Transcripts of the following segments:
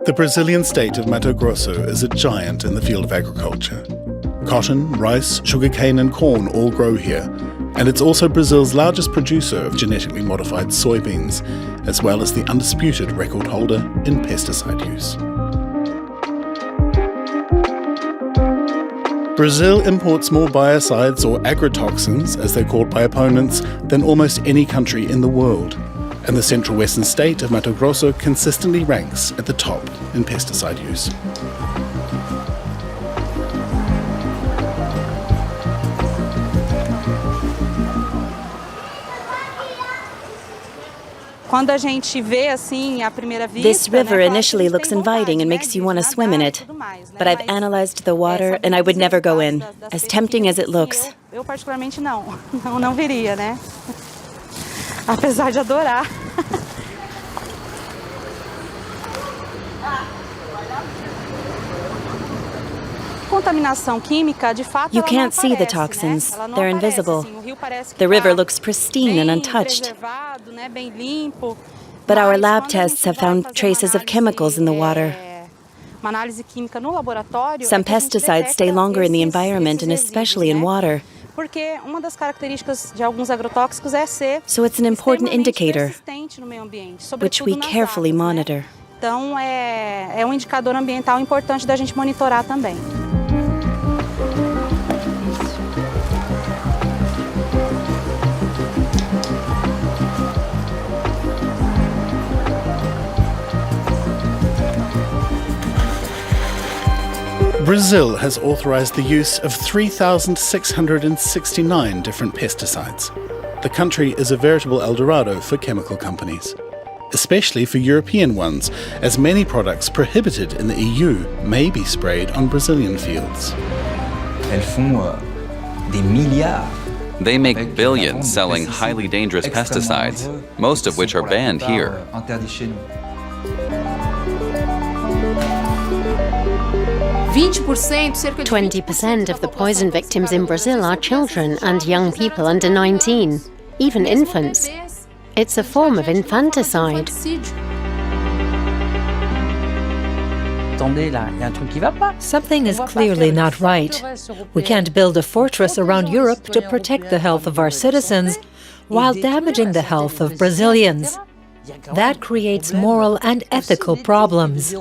The Brazilian state of Mato Grosso is a giant in the field of agriculture. Cotton, rice, sugarcane and corn all grow here, and it's also Brazil's largest producer of genetically modified soybeans, as well as the undisputed record holder in pesticide use. Brazil imports more biocides, or agrotoxins, as they're called by opponents, than almost any country in the world. And the central western state of Mato Grosso consistently ranks at the top in pesticide use. This river initially looks inviting and makes you want to swim in it. But I've analyzed the water and I would never go in, as tempting as it looks. Apesar de adorar. You can't see the toxins. They're invisible. The river looks pristine and untouched. But our lab tests have found traces of chemicals in the water. Some pesticides stay longer in the environment and especially in water. So it's an important indicator, which we carefully monitor. Então, é indicador ambiental importante da gente monitorar também. Brazil has authorized the use of 3,669 different pesticides. The country is a veritable El Dorado for chemical companies, especially for European ones, as many products prohibited in the EU may be sprayed on Brazilian fields. They make billions selling highly dangerous pesticides, most of which are banned here. 20% of the poison victims in Brazil are children and young people under 19, even infants. It's a form of infanticide. Something is clearly not right. We can't build a fortress around Europe to protect the health of our citizens while damaging the health of Brazilians. That creates moral and ethical problems.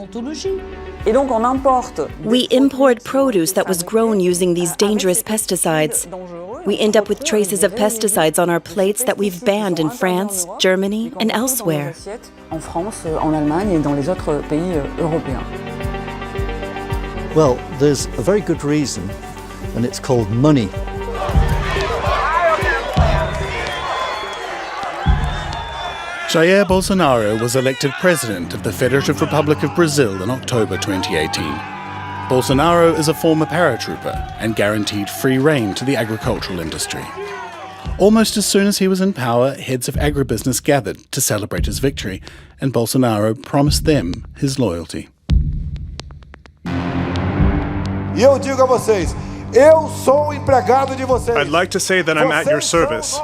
We import produce that was grown using these dangerous pesticides. We end up with traces of pesticides on our plates that we've banned in France, Germany, and elsewhere. Well, there's a very good reason, and it's called money. Jair Bolsonaro was elected president of the Federative Republic of Brazil in October 2018. Bolsonaro is a former paratrooper and guaranteed free rein to the agricultural industry. Almost as soon as he was in power, heads of agribusiness gathered to celebrate his victory, and Bolsonaro promised them his loyalty. I'd like to say that I'm at your service.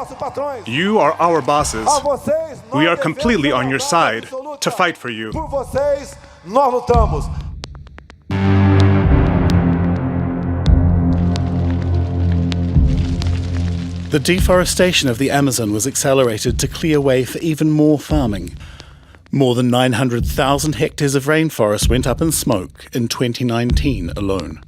You are our bosses. We are completely on your side to fight for you. The deforestation of the Amazon was accelerated to clear way for even more farming. More than 900,000 hectares of rainforest went up in smoke in 2019 alone.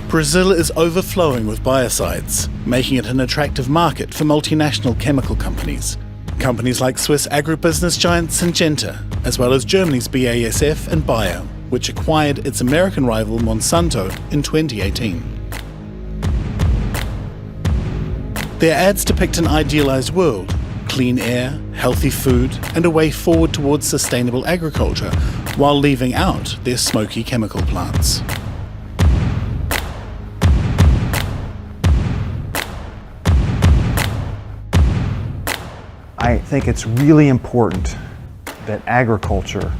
Brazil is overflowing with biocides, making it an attractive market for multinational chemical companies. Companies like Swiss agribusiness giant Syngenta, as well as Germany's BASF and Bayer, which acquired its American rival Monsanto in 2018. Their ads depict an idealized world: clean air, healthy food, and a way forward towards sustainable agriculture, while leaving out their smoky chemical plants. I think it's really important that agriculture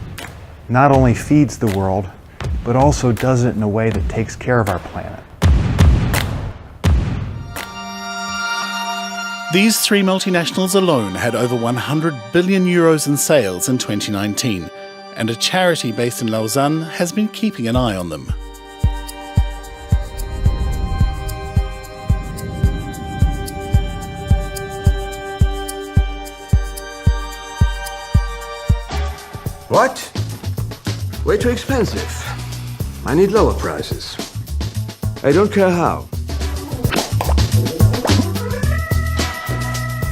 not only feeds the world, but also does it in a way that takes care of our planet. These three multinationals alone had over 100 billion euros in sales in 2019, and a charity based in Lausanne has been keeping an eye on them. What? Way too expensive. I need lower prices. I don't care how.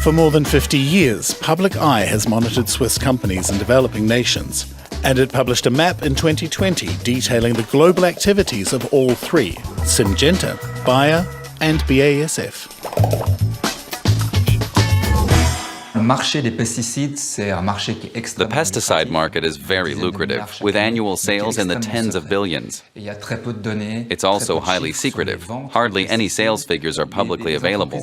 For more than 50 years, Public Eye has monitored Swiss companies in developing nations, and it published a map in 2020 detailing the global activities of all three, Syngenta, Bayer and BASF. The pesticide market is very lucrative, with annual sales in the tens of billions. It's also highly secretive. Hardly any sales figures are publicly available.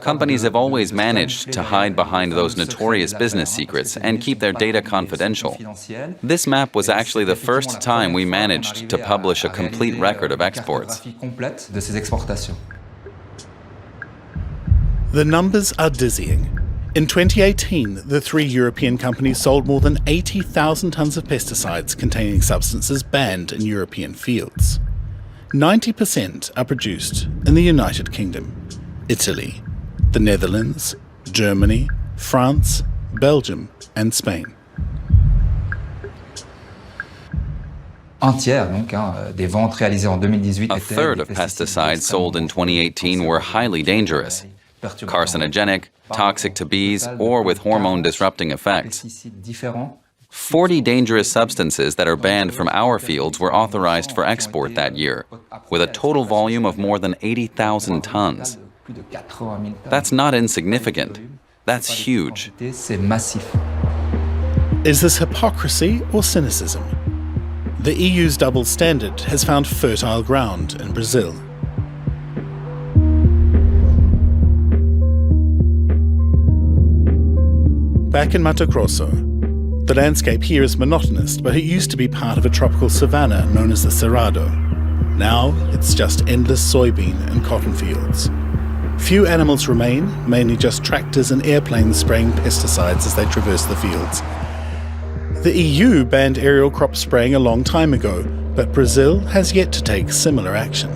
Companies have always managed to hide behind those notorious business secrets and keep their data confidential. This map was actually the first time we managed to publish a complete record of exports. The numbers are dizzying. In 2018, the three European companies sold more than 80,000 tons of pesticides containing substances banned in European fields. 90% are produced in the United Kingdom, Italy, the Netherlands, Germany, France, Belgium and Spain. A third of pesticides sold in 2018 were highly dangerous, carcinogenic, toxic to bees, or with hormone-disrupting effects. 40 dangerous substances that are banned from our fields were authorized for export that year, with a total volume of more than 80,000 tons. That's not insignificant. That's huge. Is this hypocrisy or cynicism? The EU's double standard has found fertile ground in Brazil. Back in Mato Grosso, the landscape here is monotonous, but it used to be part of a tropical savanna known as the Cerrado. Now, it's just endless soybean and cotton fields. Few animals remain, mainly just tractors and airplanes spraying pesticides as they traverse the fields. The EU banned aerial crop spraying a long time ago, but Brazil has yet to take similar action.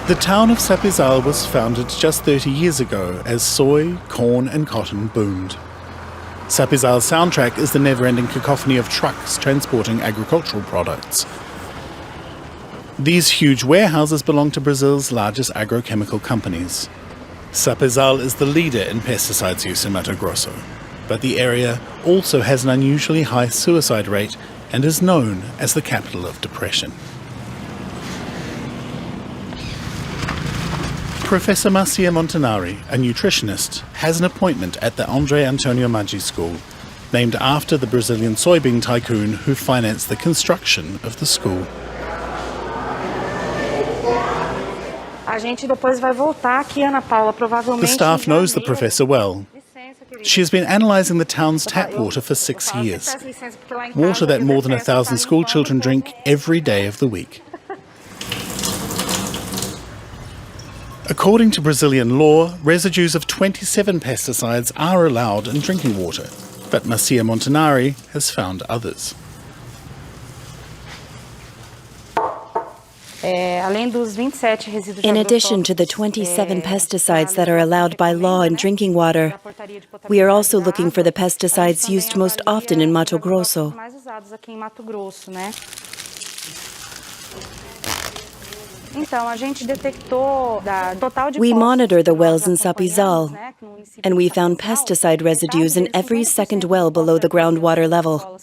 The town of Sapezal was founded just 30 years ago as soy, corn and cotton boomed. Sapezal's soundtrack is the never-ending cacophony of trucks transporting agricultural products. These huge warehouses belong to Brazil's largest agrochemical companies. Sapezal is the leader in pesticides use in Mato Grosso, but the area also has an unusually high suicide rate and is known as the capital of depression. Professor Marcia Montanari, a nutritionist, has an appointment at the Andre Antonio Maggi School, named after the Brazilian soybean tycoon who financed the construction of the school. The staff knows the professor well. She has been analysing the town's tap water for 6 years, water that more than 1,000 school children drink every day of the week. According to Brazilian law, residues of 27 pesticides are allowed in drinking water, but Marcia Montanari has found others. In addition to the 27 pesticides that are allowed by law in drinking water, we are also looking for the pesticides used most often in Mato Grosso. We monitor the wells in Sapezal, and we found pesticide residues in every second well below the groundwater level.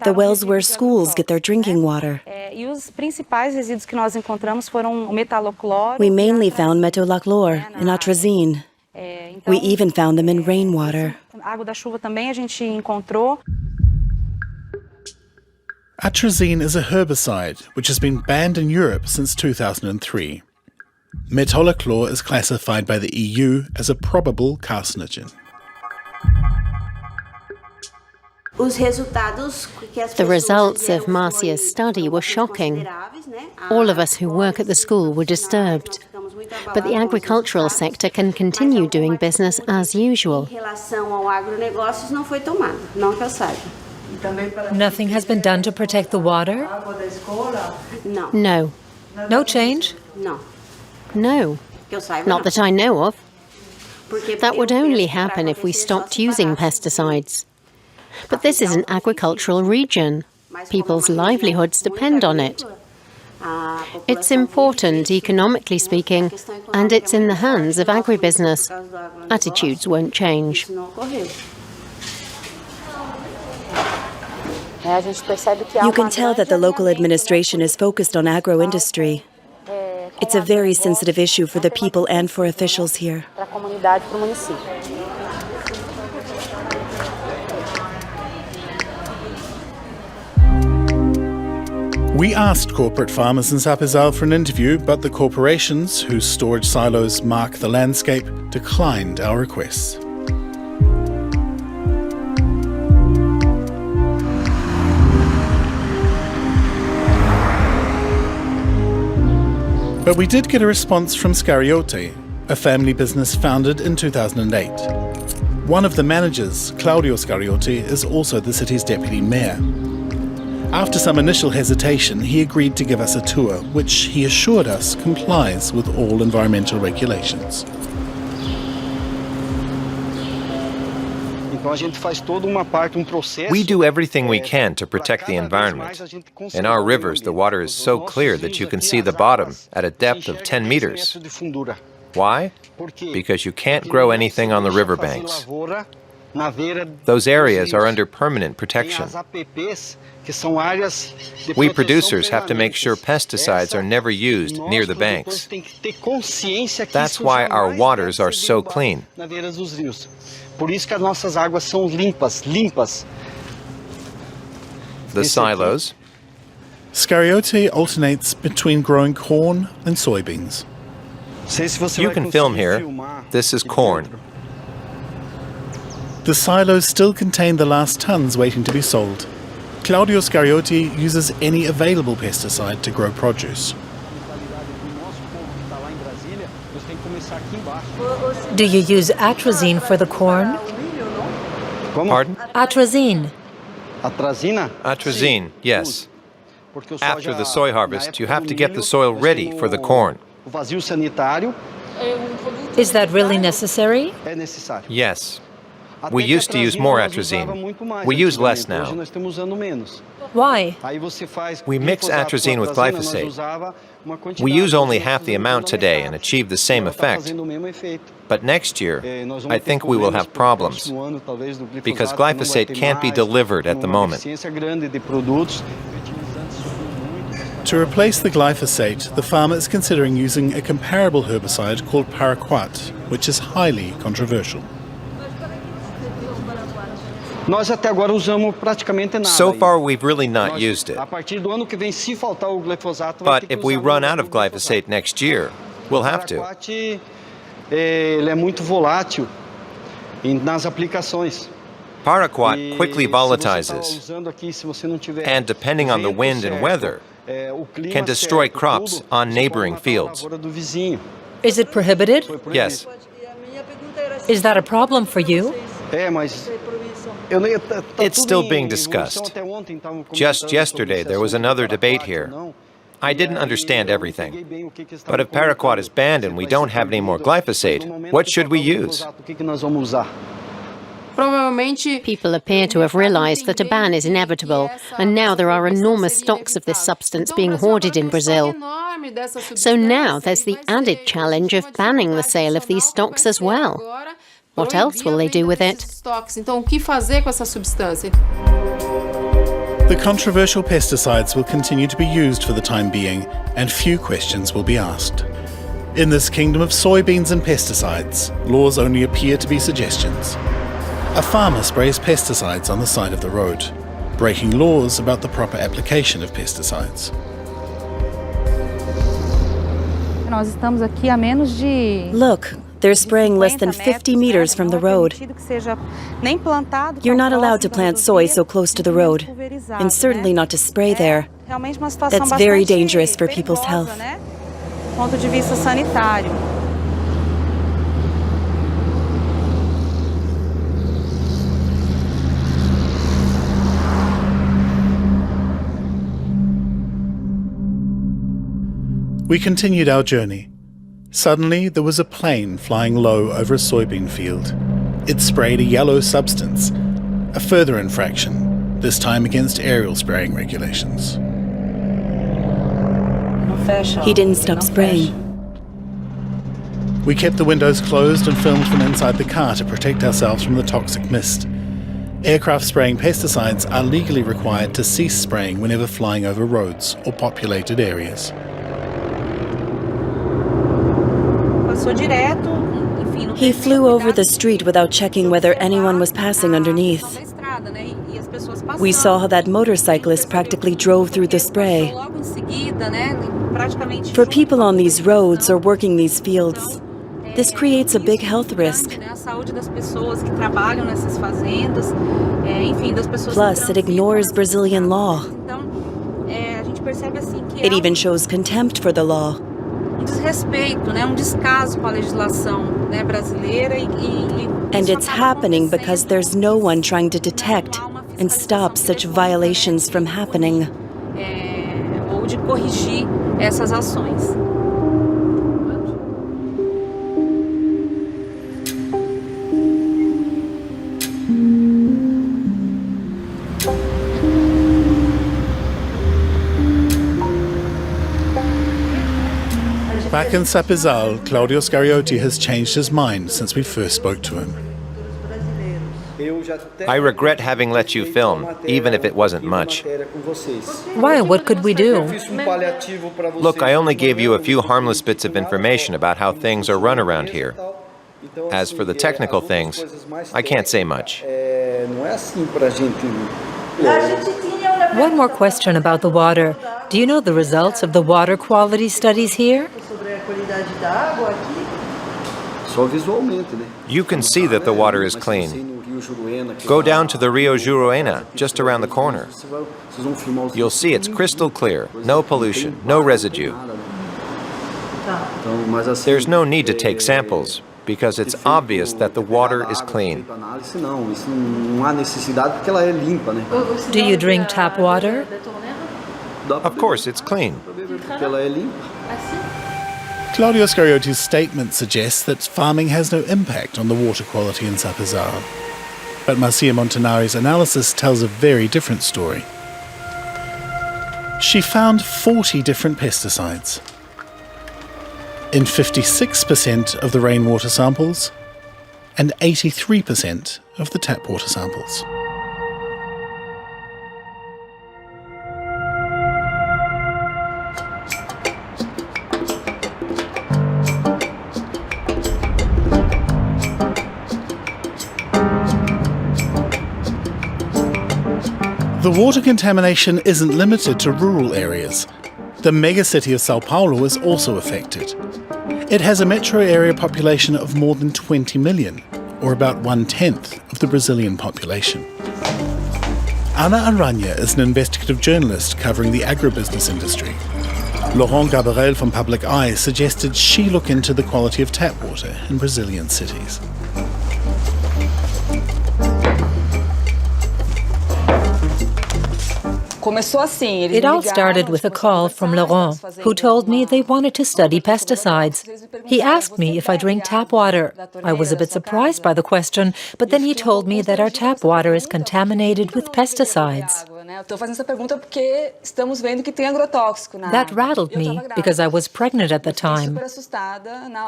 The wells where schools get their drinking water. We mainly found metolachlor and atrazine. We even found them in rainwater. Atrazine is a herbicide which has been banned in Europe since 2003. Metolachlor is classified by the EU as a probable carcinogen. The results of Marcia's study were shocking. All of us who work at the school were disturbed. But the agricultural sector can continue doing business as usual. Nothing has been done to protect the water? No. No change? No. Not that I know of. That would only happen if we stopped using pesticides. But this is an agricultural region. People's livelihoods depend on it. It's important, economically speaking, and it's in the hands of agribusiness. Attitudes won't change. You can tell that the local administration is focused on agro-industry. It's a very sensitive issue for the people and for officials here. We asked corporate farmers in Sapezal for an interview, but the corporations, whose storage silos mark the landscape, declined our requests. But we did get a response from Scariote, a family business founded in 2008. One of the managers, Claudio Scariote, is also the city's deputy mayor. After some initial hesitation, he agreed to give us a tour, which he assured us complies with all environmental regulations. We do everything we can to protect the environment. In our rivers, the water is so clear that you can see the bottom at a depth of 10 meters. Why? Because you can't grow anything on the riverbanks. Those areas are under permanent protection. We producers have to make sure pesticides are never used near the banks. That's why our waters are so clean. The silos. Scariote alternates between growing corn and soybeans. You can film here. This is corn. The silos still contain the last tons waiting to be sold. Claudio Scariote uses any available pesticide to grow produce. Do you use atrazine for the corn? Pardon? Atrazine. Atrazine, yes. After the soy harvest, you have to get the soil ready for the corn. Is that really necessary? Yes. We used to use more atrazine. We use less now. Why? We mix atrazine with glyphosate. We use only half the amount today and achieve the same effect. But next year, I think we will have problems, because glyphosate can't be delivered at the moment. To replace the glyphosate, the farmer is considering using a comparable herbicide called paraquat, which is highly controversial. So far, we've really not used it. But if we run out of glyphosate next year, we'll have to. Paraquat quickly volatilizes, and depending on the wind and weather, can destroy crops on neighboring fields. Is it prohibited? Yes. Is that a problem for you? It's still being discussed. Just yesterday, there was another debate here. I didn't understand everything. But if paraquat is banned and we don't have any more glyphosate, what should we use? People appear to have realized that a ban is inevitable, and now there are enormous stocks of this substance being hoarded in Brazil. So now there's the added challenge of banning the sale of these stocks as well. What else will they do with it? The controversial pesticides will continue to be used for the time being, and few questions will be asked. In this kingdom of soybeans and pesticides, laws only appear to be suggestions. A farmer sprays pesticides on the side of the road. breaking laws about the proper application of pesticides. Look, they're spraying less than 50 meters from the road. You're not allowed to plant soy so close to the road, and certainly not to spray there. That's very dangerous for people's health. We continued our journey. Suddenly, there was a plane flying low over a soybean field. It sprayed a yellow substance, a further infraction, this time against aerial spraying regulations. He didn't stop spraying. We kept the windows closed and filmed from inside the car to protect ourselves from the toxic mist. Aircraft spraying pesticides are legally required to cease spraying whenever flying over roads or populated areas. He flew over the street without checking whether anyone was passing underneath. We saw how that motorcyclist practically drove through the spray. For people on these roads or working these fields, this creates a big health risk. Plus, it ignores Brazilian law. It even shows contempt for the law. And it's happening because there's no one trying to detect and stop such violations from happening. Back in Sapezal, Claudio Scariotti has changed his mind since we first spoke to him. I regret having let you film, even if it wasn't much. Why? What could we do? Look, I only gave you a few harmless bits of information about how things are run around here. As for the technical things, I can't say much. One more question about the water. Do you know the results of the water quality studies here? You can see that the water is clean. Go down to the Rio Juruena, just around the corner. You'll see it's crystal clear, no pollution, no residue. There's no need to take samples, because it's obvious that the water is clean. Do you drink tap water? Of course, it's clean. Claudio Scariotti's statement suggests that farming has no impact on the water quality in Sapezal. But Marcia Montanari's analysis tells a very different story. She found 40 different pesticides in 56% of the rainwater samples and 83% of the tap water samples. The water contamination isn't limited to rural areas. The megacity of Sao Paulo is also affected. It has a metro area population of more than 20 million, or about 1/10 of the Brazilian population. Ana Aranha is an investigative journalist covering the agribusiness industry. Laurent Gabriel from Public Eye suggested she look into the quality of tap water in Brazilian cities. It all started with a call from Laurent, who told me they wanted to study pesticides. He asked me if I drink tap water. I was a bit surprised by the question, but then he told me that our tap water is contaminated with pesticides. That rattled me because I was pregnant at the time.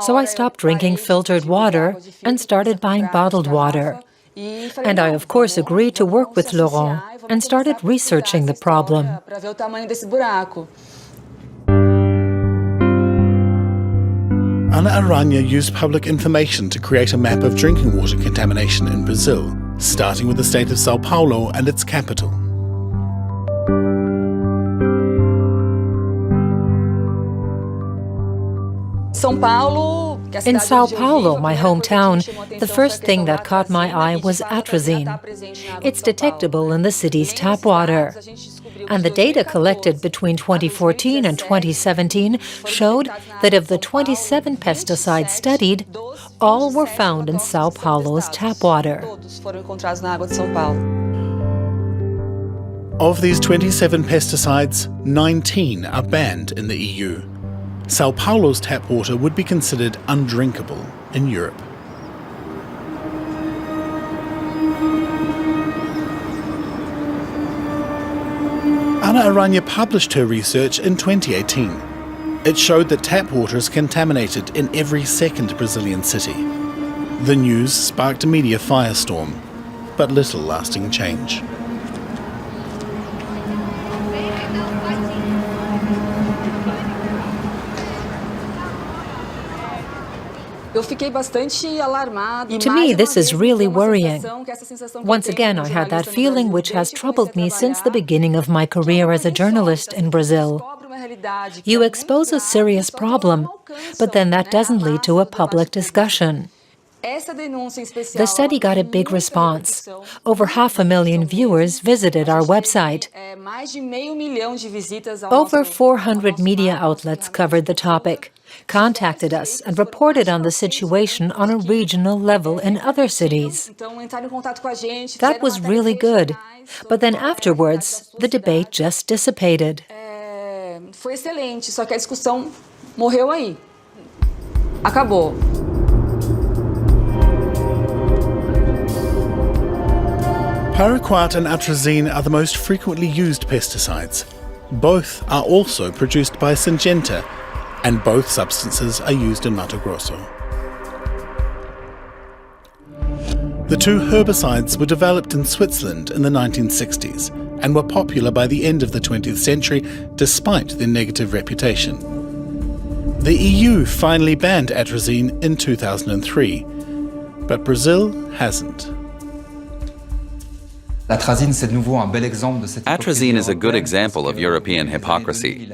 So I stopped drinking filtered water and started buying bottled water. And I, of course, agreed to work with Laurent and started researching the problem. Ana Aranha used public information to create a map of drinking water contamination in Brazil, starting with the state of Sao Paulo and its capital. In Sao Paulo, my hometown, the first thing that caught my eye was atrazine. It's detectable in the city's tap water. And the data collected between 2014 and 2017 showed that of the 27 pesticides studied, all were found in Sao Paulo's tap water. Of these 27 pesticides, 19 are banned in the EU. Sao Paulo's tap water would be considered undrinkable in Europe. Ana Aranha published her research in 2018. It showed that tap water is contaminated in every second Brazilian city. The news sparked a media firestorm, but little lasting change. To me, this is really worrying. Once again, I had that feeling which has troubled me since the beginning of my career as a journalist in Brazil. You expose a serious problem, but then that doesn't lead to a public discussion. The study got a big response. Over 500,000 viewers visited our website. Over 400 media outlets covered the topic, contacted us and reported on the situation on a regional level in other cities. That was really good. But then afterwards, the debate just dissipated. Paraquat and atrazine are the most frequently used pesticides. Both are also produced by Syngenta, and both substances are used in Mato Grosso. The two herbicides were developed in Switzerland in the 1960s and were popular by the end of the 20th century despite their negative reputation. The EU finally banned atrazine in 2003, but Brazil hasn't. Atrazine is a good example of European hypocrisy.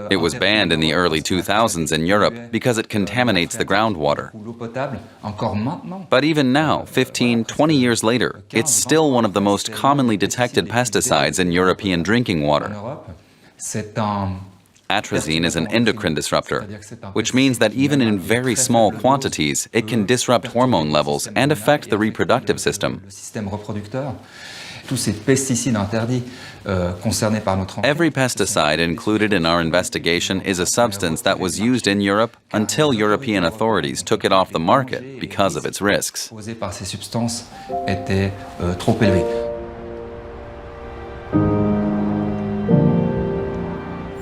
It was banned in the early 2000s in Europe because it contaminates the groundwater. But even now, 15, 20 years later, it's still one of the most commonly detected pesticides in European drinking water. Atrazine is an endocrine disruptor, which means that even in very small quantities, it can disrupt hormone levels and affect the reproductive system. Every pesticide included in our investigation is a substance that was used in Europe until European authorities took it off the market because of its risks. The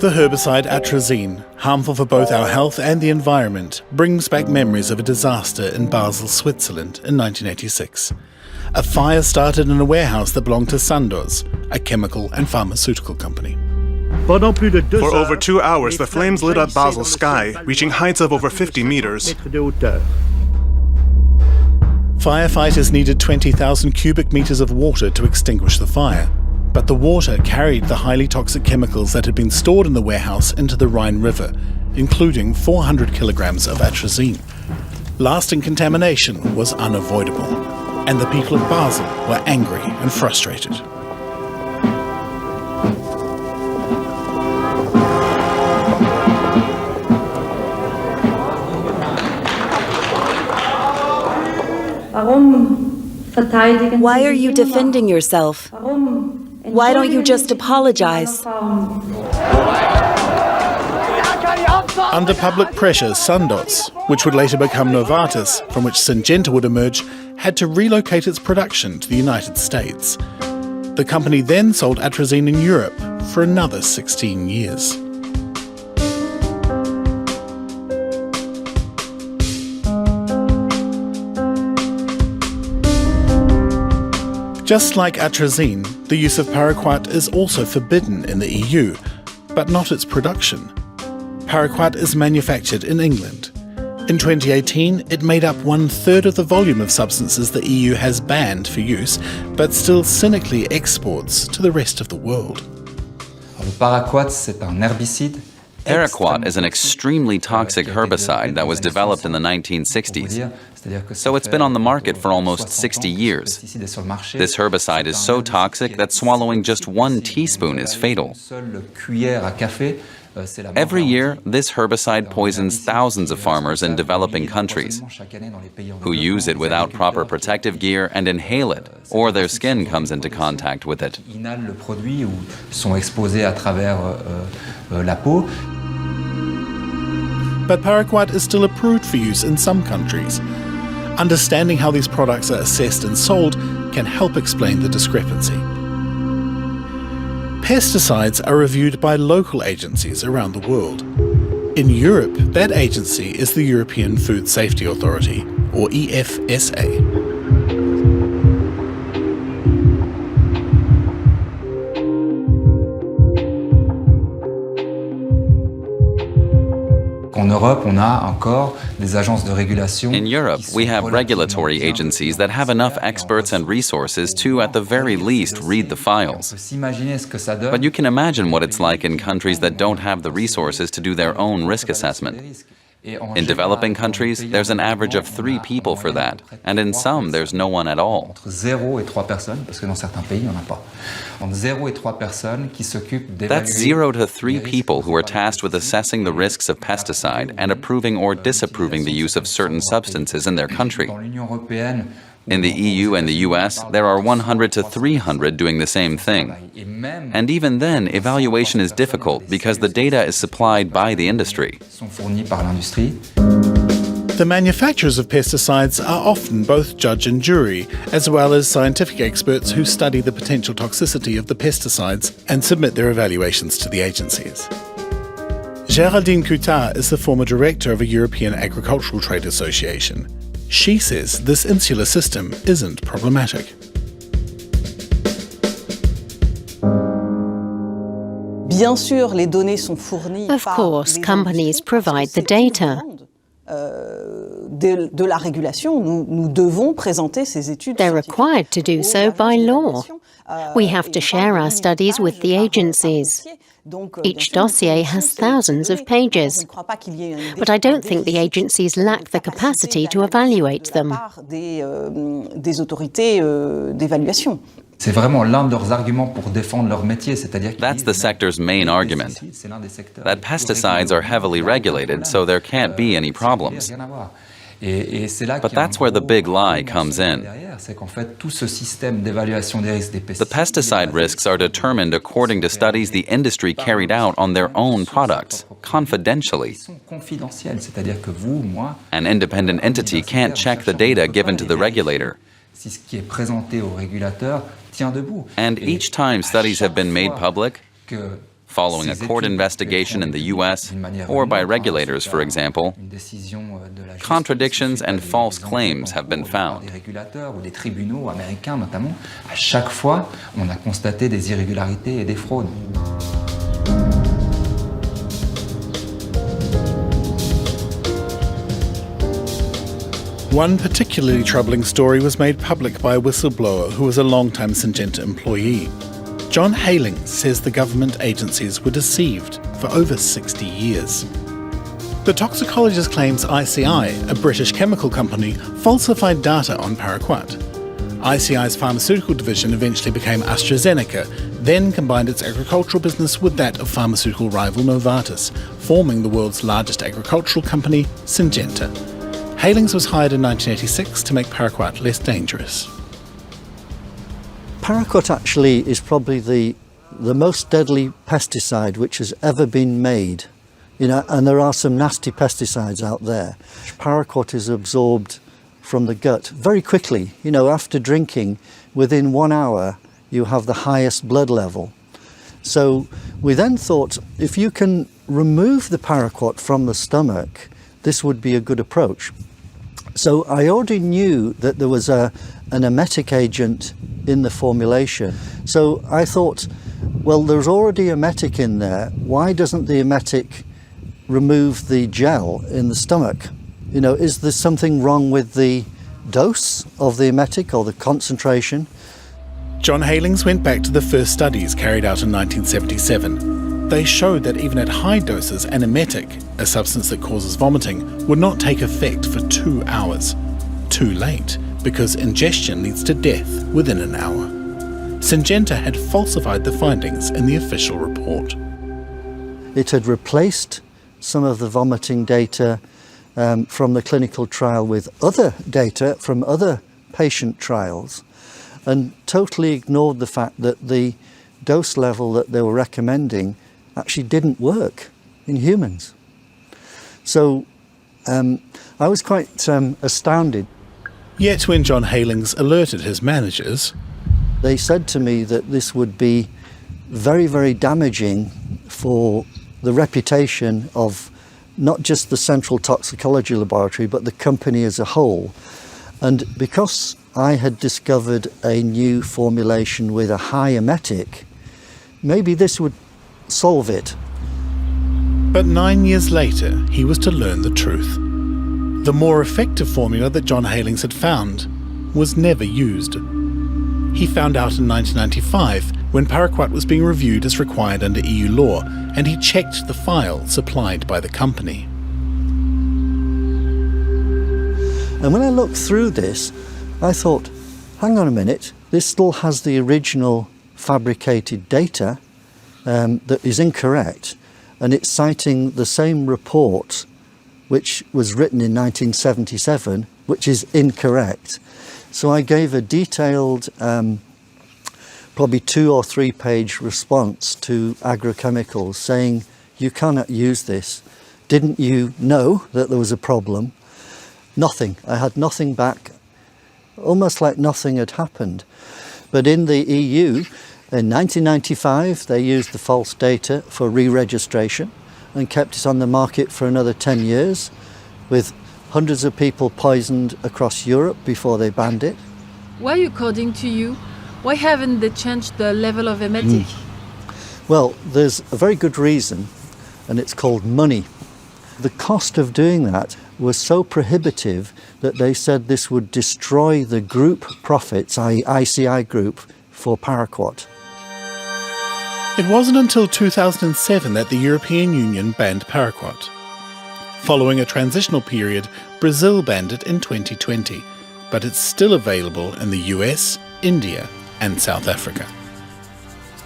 herbicide atrazine, harmful for both our health and the environment, brings back memories of a disaster in Basel, Switzerland in 1986. A fire started in a warehouse that belonged to Sandoz, a chemical and pharmaceutical company. For over 2 hours, the flames lit up Basel's sky, reaching heights of over 50 meters. Firefighters needed 20,000 cubic meters of water to extinguish the fire, but the water carried the highly toxic chemicals that had been stored in the warehouse into the Rhine River, including 400 kilograms of atrazine. Lasting contamination was unavoidable, and the people of Basel were angry and frustrated. Why are you defending yourself? Why don't you just apologize? Under public pressure, Sandoz, which would later become Novartis, from which Syngenta would emerge, had to relocate its production to the United States. The company then sold atrazine in Europe for another 16 years. Just like atrazine, the use of paraquat is also forbidden in the EU, but not its production. Paraquat is manufactured in England. In 2018, it made up 1/3 of the volume of substances the EU has banned for use, but still cynically exports to the rest of the world. Paraquat is an extremely toxic herbicide that was developed in the 1960s. So it's been on the market for almost 60 years. This herbicide is so toxic that swallowing just 1 teaspoon is fatal. Every year, this herbicide poisons thousands of farmers in developing countries who use it without proper protective gear and inhale it, or their skin comes into contact with it. But paraquat is still approved for use in some countries. Understanding how these products are assessed and sold can help explain the discrepancy. Pesticides are reviewed by local agencies around the world. In Europe, that agency is the European Food Safety Authority, or EFSA. In Europe, we have regulatory agencies that have enough experts and resources to, at the very least, read the files. But you can imagine what it's like in countries that don't have the resources to do their own risk assessment. In developing countries, there's an average of 3 people for that, and in some, there's no one at all. That's 0 to 3 people who are tasked with assessing the risks of pesticide and approving or disapproving the use of certain substances in their country. In the EU and the US, there are 100 to 300 doing the same thing. And even then, evaluation is difficult because the data is supplied by the industry. The manufacturers of pesticides are often both judge and jury, as well as scientific experts who study the potential toxicity of the pesticides and submit their evaluations to the agencies. Géraldine Coutard is the former director of a European Agricultural Trade Association. She says this insular system isn't problematic. Of course, companies provide the data. They're required to do so by law. We have to share our studies with the agencies. Each dossier has thousands of pages. But I don't think the agencies lack the capacity to evaluate them. That's the sector's main argument, that pesticides are heavily regulated, so there can't be any problems. But that's where the big lie comes in. The pesticide risks are determined according to studies the industry carried out on their own products, confidentially. An independent entity can't check the data given to the regulator. And each time studies have been made public, following a court investigation in the US, or by regulators, for example, contradictions and false claims have been found. One particularly troubling story was made public by a whistleblower who was a long-time Syngenta employee. John Halings says the government agencies were deceived for over 60 years. The toxicologist claims ICI, a British chemical company, falsified data on paraquat. ICI's pharmaceutical division eventually became AstraZeneca, then combined its agricultural business with that of pharmaceutical rival Novartis, forming the world's largest agricultural company, Syngenta. Halings was hired in 1986 to make paraquat less dangerous. Paraquat actually is probably the most deadly pesticide which has ever been made. And there are some nasty pesticides out there. Paraquat is absorbed from the gut very quickly. After drinking, within 1 hour, you have the highest blood level. So we then thought, if you can remove the paraquat from the stomach, this would be a good approach. So I already knew that there was an emetic agent in the formulation. So I thought, well, there's already emetic in there. Why doesn't the emetic remove the gel in the stomach? Is there something wrong with the dose of the emetic or the concentration? John Halings went back to the first studies carried out in 1977. They showed that even at high doses, an emetic, a substance that causes vomiting, would not take effect for 2 hours. Too late, because ingestion leads to death within an hour. Syngenta had falsified the findings in the official report. It had replaced some of the vomiting data from the clinical trial with other data from other patient trials, and totally ignored the fact that the dose level that they were recommending actually didn't work in humans. So I was quite astounded. Yet when John Halings alerted his managers, they said to me that this would be very, very damaging for the reputation of not just the Central Toxicology Laboratory, but the company as a whole. And because I had discovered a new formulation with a high emetic, maybe this would solve it. But 9 years later, he was to learn the truth. The more effective formula that John Halings had found was never used. He found out in 1995 when paraquat was being reviewed as required under EU law, and he checked the file supplied by the company. And when I looked through this, I thought, hang on a minute, this still has the original fabricated data that is incorrect, and it's citing the same report which was written in 1977, which is incorrect. So I gave a detailed, probably 2 or 3 page response to agrochemicals saying, you cannot use this. Didn't you know that there was a problem? Nothing. I had nothing back, almost like nothing had happened. But in the EU, in 1995, they used the false data for re-registration and kept it on the market for another 10 years, with hundreds of people poisoned across Europe before they banned it. Why, according to you, why haven't they changed the level of emetic? Well, there's a very good reason, and it's called money. The cost of doing that was so prohibitive that they said this would destroy the group profits, i.e. ICI Group, for paraquat. It wasn't until 2007 that the European Union banned paraquat. Following a transitional period, Brazil banned it in 2020, but it's still available in the US, India, and South Africa.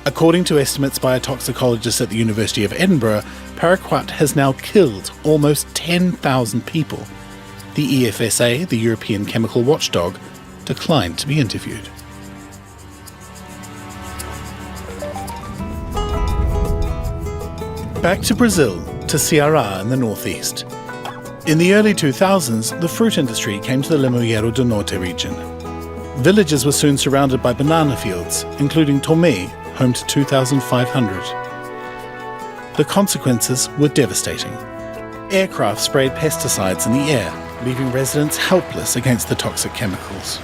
According to estimates by a toxicologist at the University of Edinburgh, paraquat has now killed almost 10,000 people. The EFSA, the European Chemical Watchdog, declined to be interviewed. Back to Brazil, to Ceará in the northeast. In the early 2000s, the fruit industry came to the Limoeiro do Norte region. Villages were soon surrounded by banana fields, including Tomé, home to 2,500. The consequences were devastating. Aircraft sprayed pesticides in the air, leaving residents helpless against the toxic chemicals.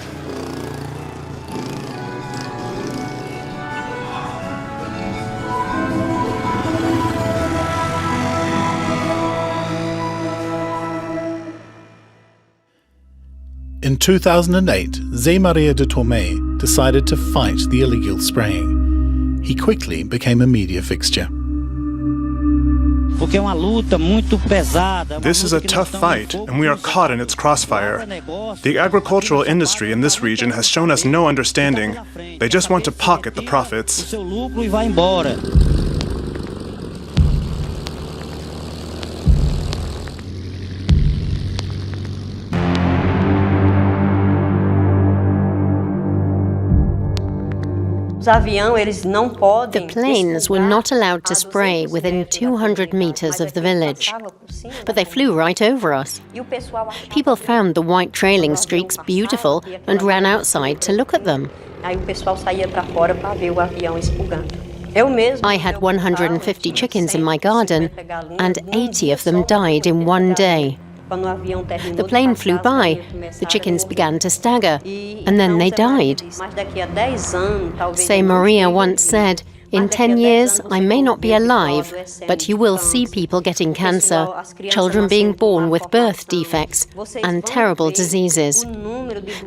In 2008, Zé Maria de Tomé decided to fight the illegal spraying. He quickly became a media fixture. This is a tough fight, and we are caught in its crossfire. The agricultural industry in this region has shown us no understanding. They just want to pocket the profits. The planes were not allowed to spray within 200 meters of the village, but they flew right over us. People found the white trailing streaks beautiful and ran outside to look at them. I had 150 chickens in my garden, and 80 of them died in one day. The plane flew by, the chickens began to stagger, and then they died. Say Maria once said, "In 10 years, I may not be alive, but you will see people getting cancer, children being born with birth defects, and terrible diseases,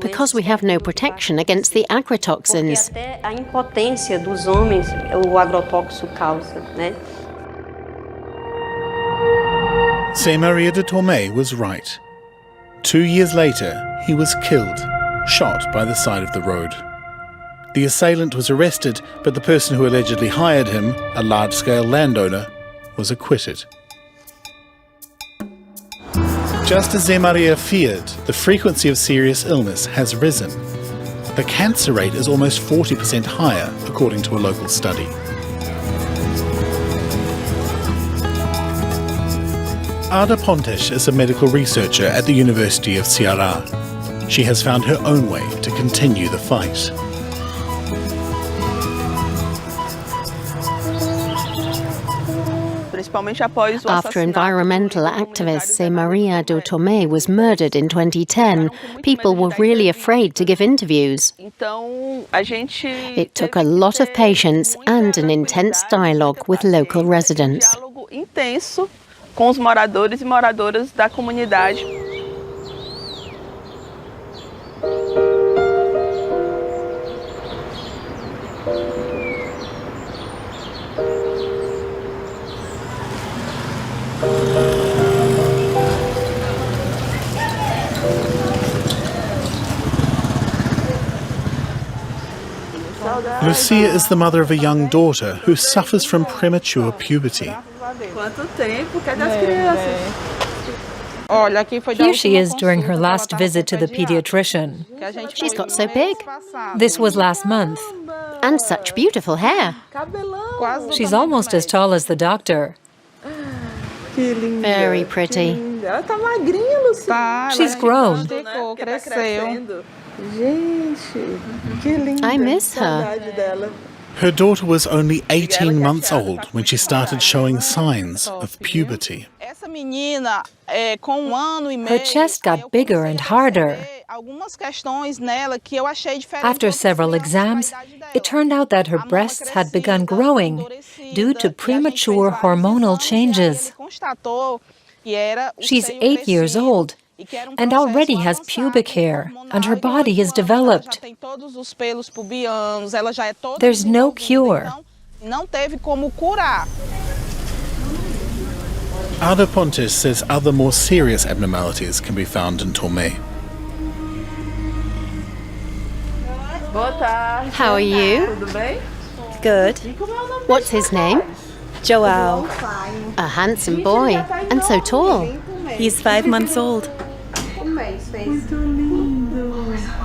because we have no protection against the agrotoxins." Zé Maria de Tormé was right. 2 years later, he was killed, shot by the side of the road. The assailant was arrested, but the person who allegedly hired him, a large-scale landowner, was acquitted. Just as Zé Maria feared, the frequency of serious illness has risen. The cancer rate is almost 40% higher, according to a local study. Ada Pontes is a medical researcher at the University of Ceará. She has found her own way to continue the fight. After environmental activist Zé Maria de Tormé was murdered in 2010, people were really afraid to give interviews. It took a lot of patience and an intense dialogue with local residents. Com os moradores e moradoras da comunidade. Lucia is the mother of a young daughter who suffers from premature puberty. Here she is during her last visit to the pediatrician. She's got so big. This was last month. And such beautiful hair. She's almost as tall as the doctor. Very pretty. She's grown. I miss her. Her daughter was only 18 months old when she started showing signs of puberty. Her chest got bigger and harder. After several exams, it turned out that her breasts had begun growing due to premature hormonal changes. She's 8 years old and already has pubic hair, and her body is developed. There's no cure. Ada Pontes says other more serious abnormalities can be found in Tormé. How are you? Good. What's his name? João. A handsome boy, and so tall. He's 5 months old.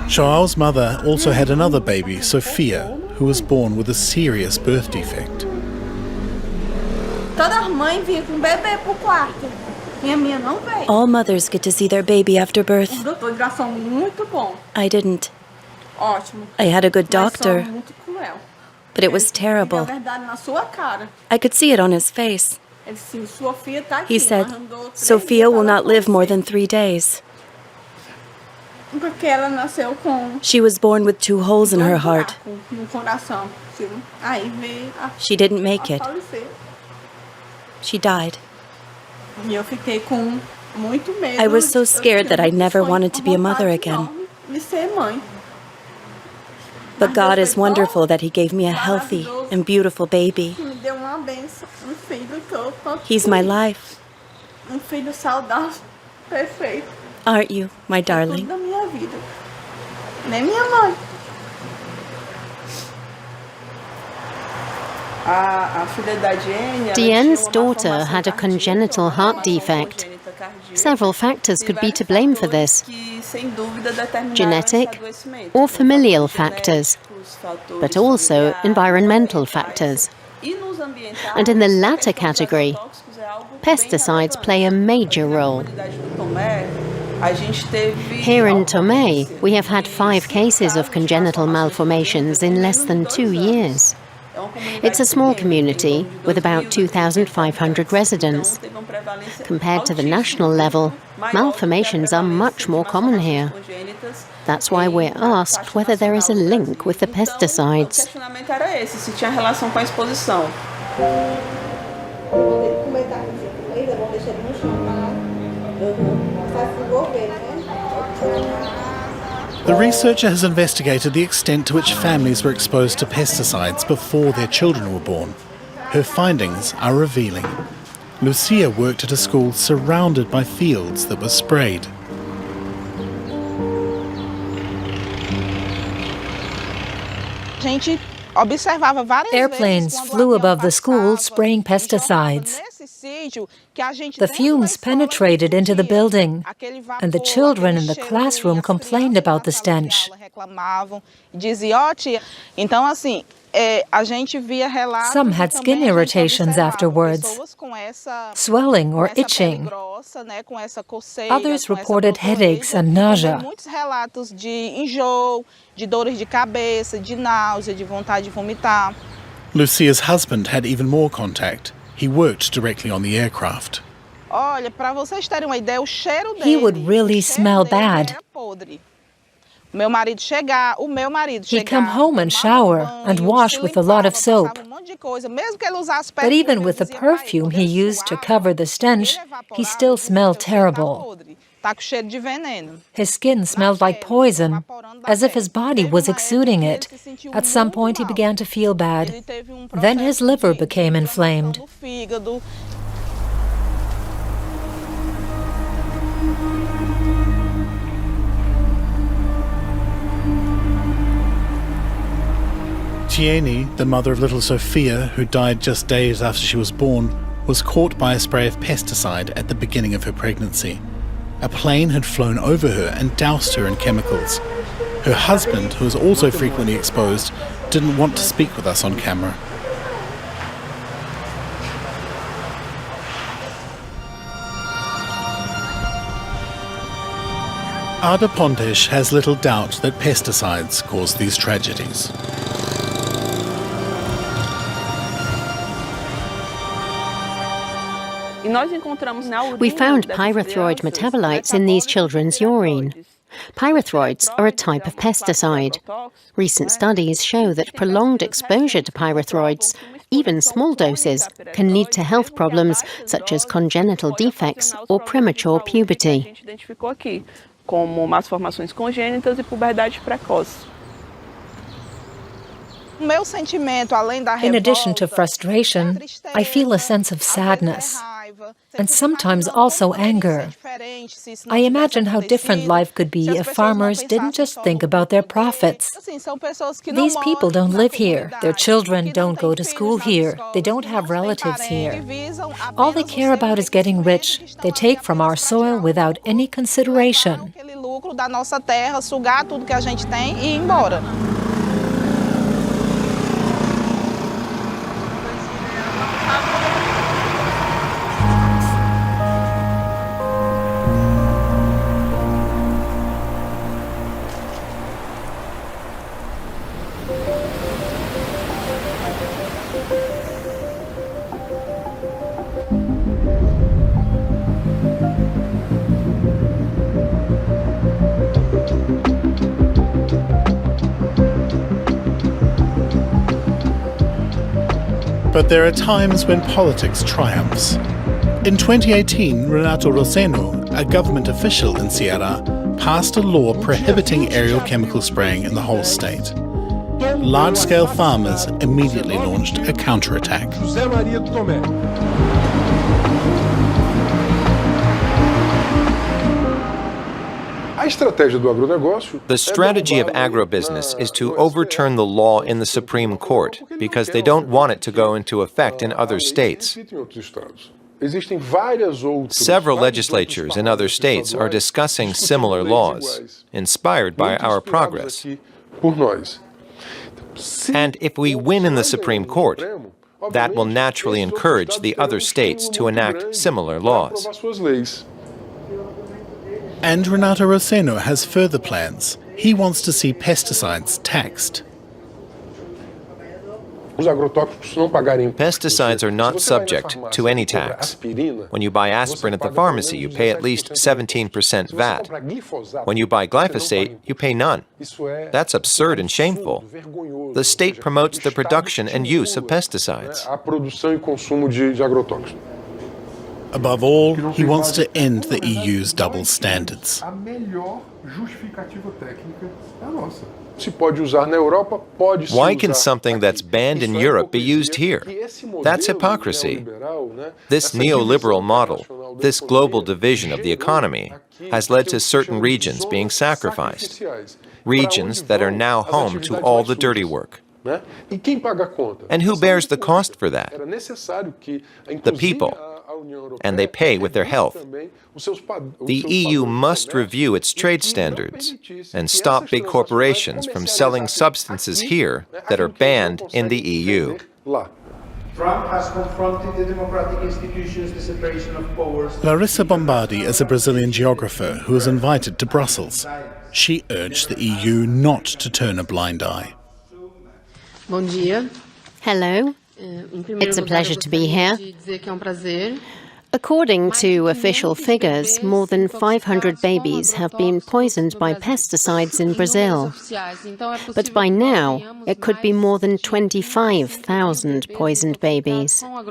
João's mother also had another baby, Sofia, who was born with a serious birth defect. All mothers get to see their baby after birth. I didn't. I had a good doctor, but it was terrible. I could see it on his face. He said, Sofia will not live more than 3 days. She was born with 2 holes in her heart. She didn't make it. She died. I was so scared that I never wanted to be a mother again. But God is wonderful that He gave me a healthy and beautiful baby. He's my life. Aren't you, my darling? Diane's daughter had a congenital heart defect. Several factors could be to blame for this. Genetic or familial factors, but also environmental factors. And in the latter category, pesticides play a major role. Here in Tormé, we have had 5 cases of congenital malformations in less than 2 years. It's a small community with about 2,500 residents. Compared to the national level, malformations are much more common here. That's why we're asked whether there is a link with the pesticides. The researcher has investigated the extent to which families were exposed to pesticides before their children were born. Her findings are revealing. Lucia worked at a school surrounded by fields that were sprayed. Airplanes flew above the school spraying pesticides. The fumes penetrated into the building, and the children in the classroom complained about the stench. Some had skin irritations afterwards, swelling or itching. Others reported headaches and nausea. Lucia's husband had even more contact. He worked directly on the aircraft. He would really smell bad. He'd come home and shower and wash with a lot of soap. But even with the perfume he used to cover the stench, he still smelled terrible. His skin smelled like poison, as if his body was exuding it. At some point he began to feel bad. Then his liver became inflamed. Tieni, the mother of little Sophia, who died just days after she was born, was caught by a spray of pesticide at the beginning of her pregnancy. A plane had flown over her and doused her in chemicals. Her husband, who was also frequently exposed, didn't want to speak with us on camera. Ada Pontes has little doubt that pesticides cause these tragedies. We found pyrethroid metabolites in these children's urine. Pyrethroids are a type of pesticide. Recent studies show that prolonged exposure to pyrethroids, even small doses, can lead to health problems such as congenital defects or premature puberty. In addition to frustration, I feel a sense of sadness, and sometimes also anger. I imagine how different life could be if farmers didn't just think about their profits. These people don't live here. Their children don't go to school here. They don't have relatives here. All they care about is getting rich. They take from our soil without any consideration. But there are times when politics triumphs. In 2018, Renato Roseno, a government official in Ceará, passed a law prohibiting aerial chemical spraying in the whole state. Large-scale farmers immediately launched a counterattack. The strategy of agrobusiness is to overturn the law in the Supreme Court because they don't want it to go into effect in other states. Several legislatures in other states are discussing similar laws, inspired by our progress. And if we win in the Supreme Court, that will naturally encourage the other states to enact similar laws. And Renato Roseno has further plans. He wants to see pesticides taxed. Pesticides are not subject to any tax. When you buy aspirin at the pharmacy, you pay at least 17% VAT. When you buy glyphosate, you pay none. That's absurd and shameful. The state promotes the production and use of pesticides. Above all, he wants to end the EU's double standards. Why can something that's banned in Europe be used here? That's hypocrisy. This neoliberal model, this global division of the economy, has led to certain regions being sacrificed, regions that are now home to all the dirty work. And who bears the cost for that? The people. And they pay with their health. The EU must review its trade standards and stop big corporations from selling substances here that are banned in the EU. Trump has confronted the democratic institutions, the separation of powers. Larissa Bombardi is a Brazilian geographer who was invited to Brussels. She urged the EU not to turn a blind eye. Bom dia. Hello. It's a pleasure to be here. According to official figures, more than 500 babies have been poisoned by pesticides in Brazil. But by now, it could be more than 25,000 poisoned babies. I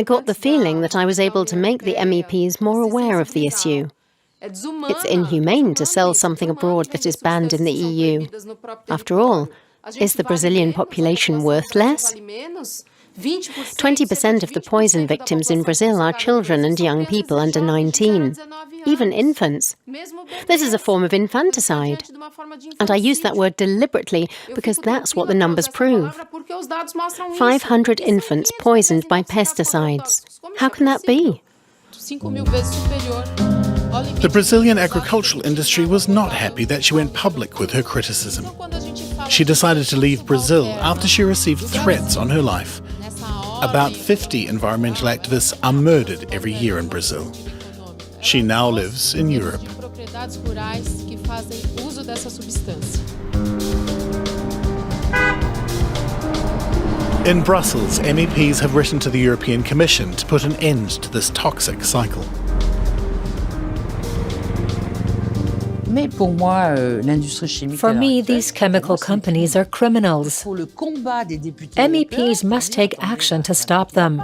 got the feeling that I was able to make the MEPs more aware of the issue. It's inhumane to sell something abroad that is banned in the EU. After all, is the Brazilian population worth less? 20% of the poison victims in Brazil are children and young people under 19, even infants. This is a form of infanticide. And I use that word deliberately because that's what the numbers prove. 500 infants poisoned by pesticides. How can that be? The Brazilian agricultural industry was not happy that she went public with her criticism. She decided to leave Brazil after she received threats on her life. About 50 environmental activists are murdered every year in Brazil. She now lives in Europe. In Brussels, MEPs have written to the European Commission to put an end to this toxic cycle. For me, these chemical companies are criminals. MEPs must take action to stop them.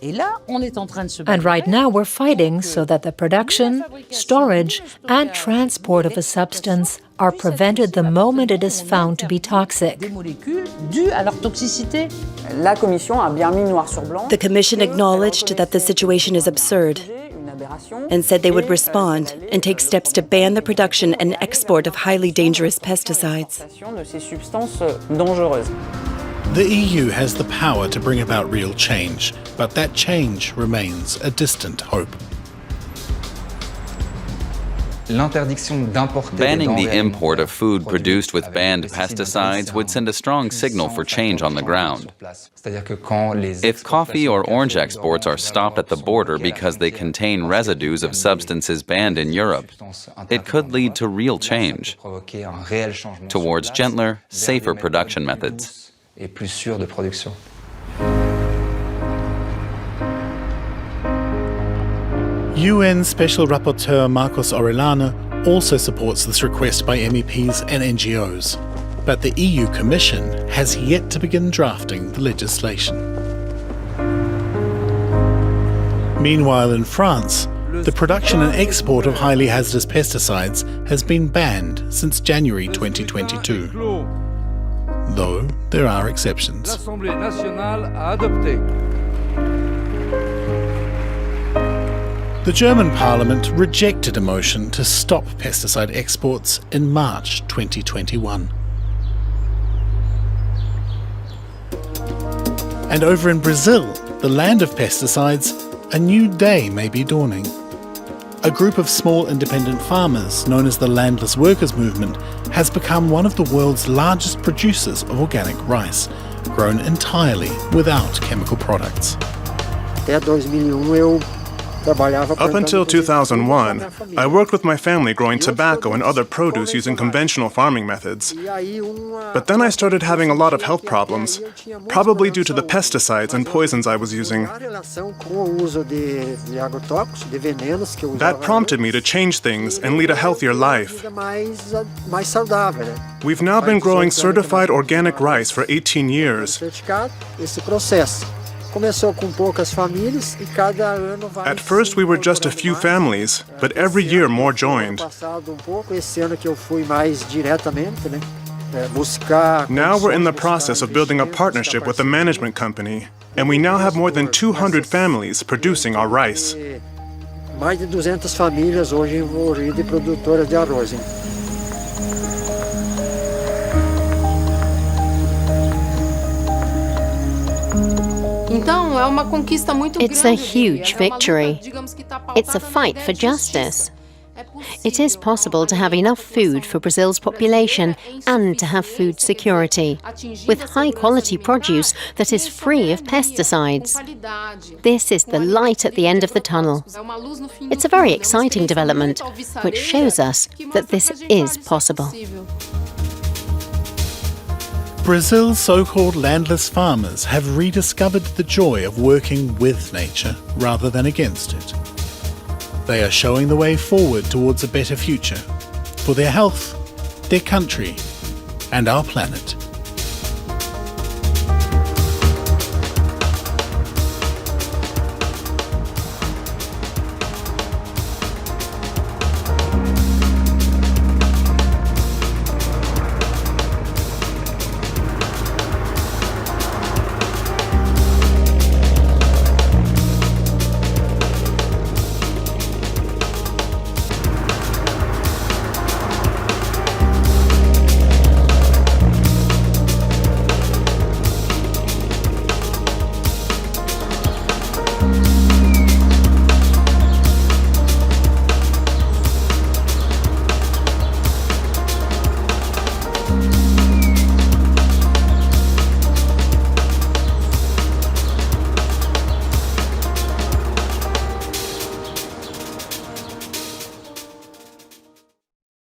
And right now we're fighting so that the production, storage, and transport of a substance are prevented the moment it is found to be toxic. The Commission acknowledged that the situation is absurd and said they would respond and take steps to ban the production and export of highly dangerous pesticides. The EU has the power to bring about real change, but that change remains a distant hope. Banning the import of food produced with banned pesticides would send a strong signal for change on the ground. If coffee or orange exports are stopped at the border because they contain residues of substances banned in Europe, it could lead to real change towards gentler, safer production methods. UN Special Rapporteur Marcos Orellana also supports this request by MEPs and NGOs, but the EU Commission has yet to begin drafting the legislation. Meanwhile, in France, the production and export of highly hazardous pesticides has been banned since January 2022. Though there are exceptions. The German parliament rejected a motion to stop pesticide exports in March 2021. And over in Brazil, the land of pesticides, a new day may be dawning. A group of small independent farmers, known as the Landless Workers Movement, has become one of the world's largest producers of organic rice, grown entirely without chemical products. Up until 2001, I worked with my family growing tobacco and other produce using conventional farming methods. But then I started having a lot of health problems, probably due to the pesticides and poisons I was using. That prompted me to change things and lead a healthier life. We've now been growing certified organic rice for 18 years. At first, we were just a few families, but every year more joined. Now we're in the process of building a partnership with a management company, and we now have more than 200 families producing our rice. Mais de 200 famílias hoje envolvidas e produtoras de arroz. It's a huge victory. It's a fight for justice. It is possible to have enough food for Brazil's population and to have food security, with high-quality produce that is free of pesticides. This is the light at the end of the tunnel. It's a very exciting development, which shows us that this is possible. Brazil's so-called landless farmers have rediscovered the joy of working with nature rather than against it. They are showing the way forward towards a better future for their health, their country, and our planet.